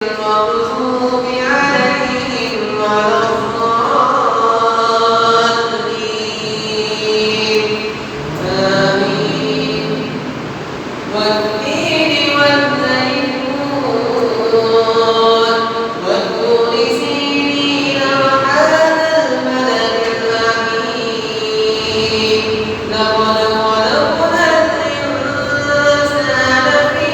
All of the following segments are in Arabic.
المغضوب عليهم ولا الضالين آمين والتين والزيتون وطور سينين وهذا البلد الأمين لقد خلقنا الإنسان في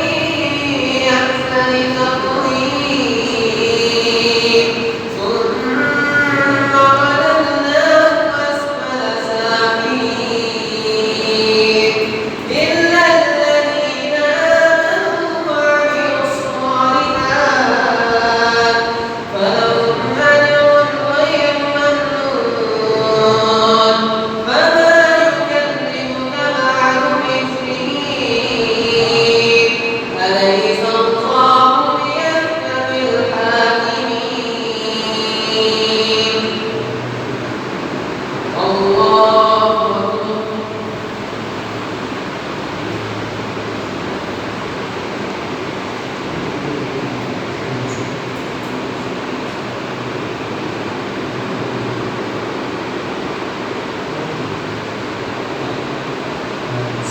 أحسن تقويم ثم رددناه أسفل سافلين إلا الذين آمنوا وعملوا الصالحات فلهم أجر غير ممنون فما يكذبك بعد بالدين أليس الله بأحكم الحاكمين الله أكبر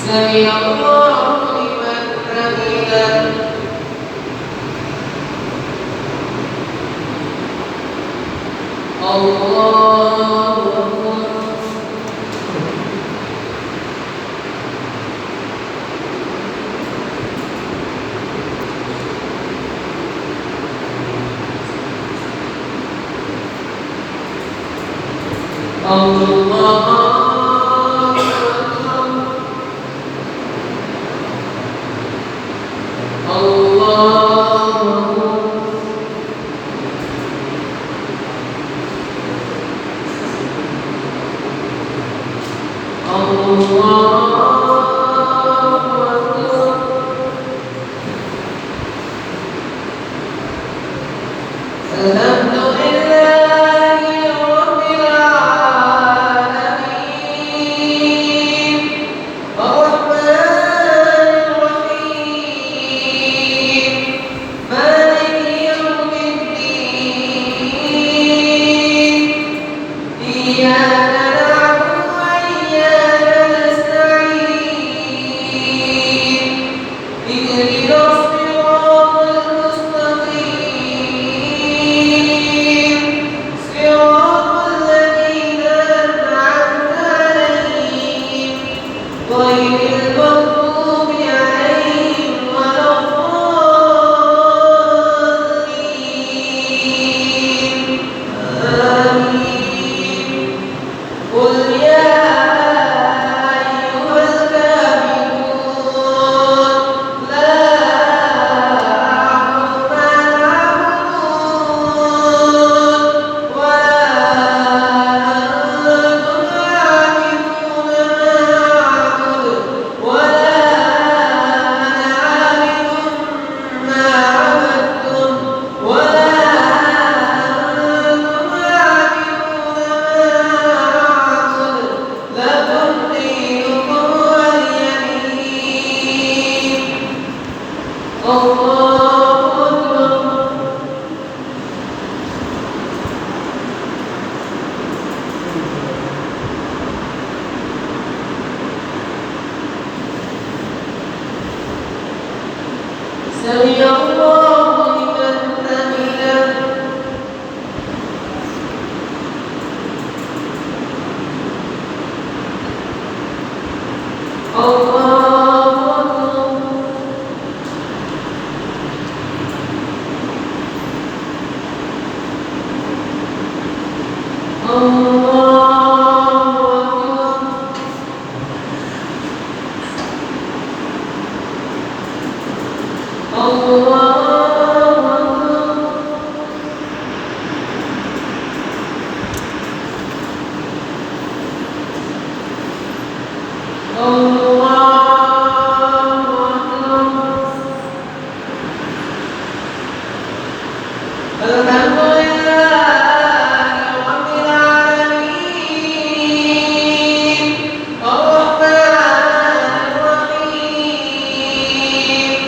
سمع الله لمن حمده الله أكبر الله أكبر الله أكبر الحمد لله رب العالمين الرحمن الرحيم مالك يوم الدين إياك نعبد وإياك نستعين اهدنا الصراط المستقيم صراط الذين أنعمت عليهم غير المغضوب عليهم ولا الضالين آمين قل يا أيها الكافرون لا أعبد ما تعبدون ولا أنتم عابدون ما أعبد ولا أنا عابد ما عبدتم ولا أنتم عابدون ما أعبد لكم دينكم ولي دين الله أكبر سمع الله لمن حمده الله أكبر الحمد لله رب العالمين الرحمن الرحيم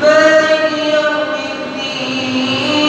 مالك يوم الدين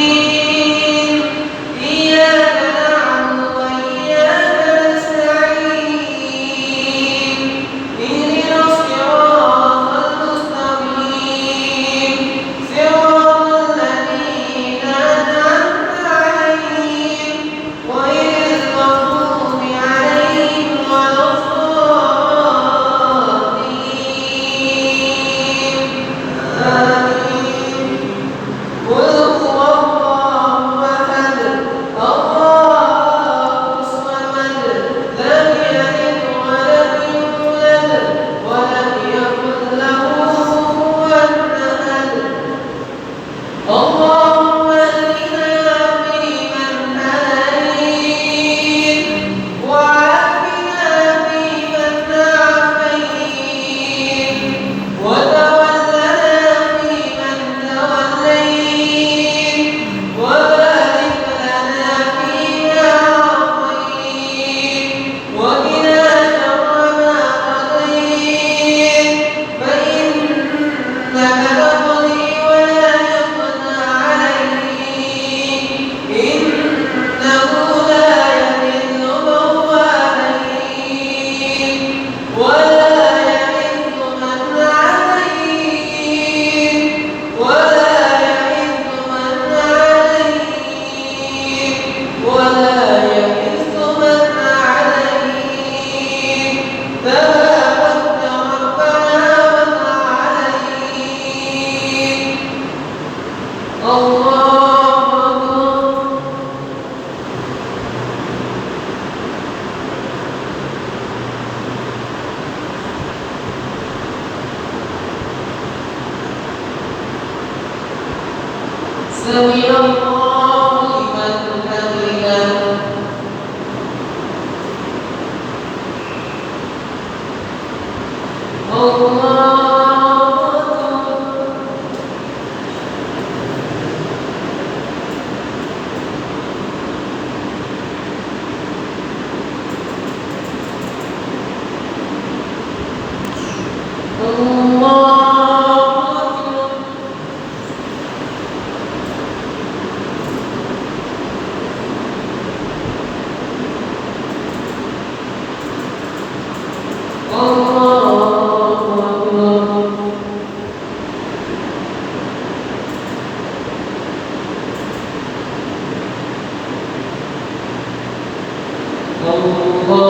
الله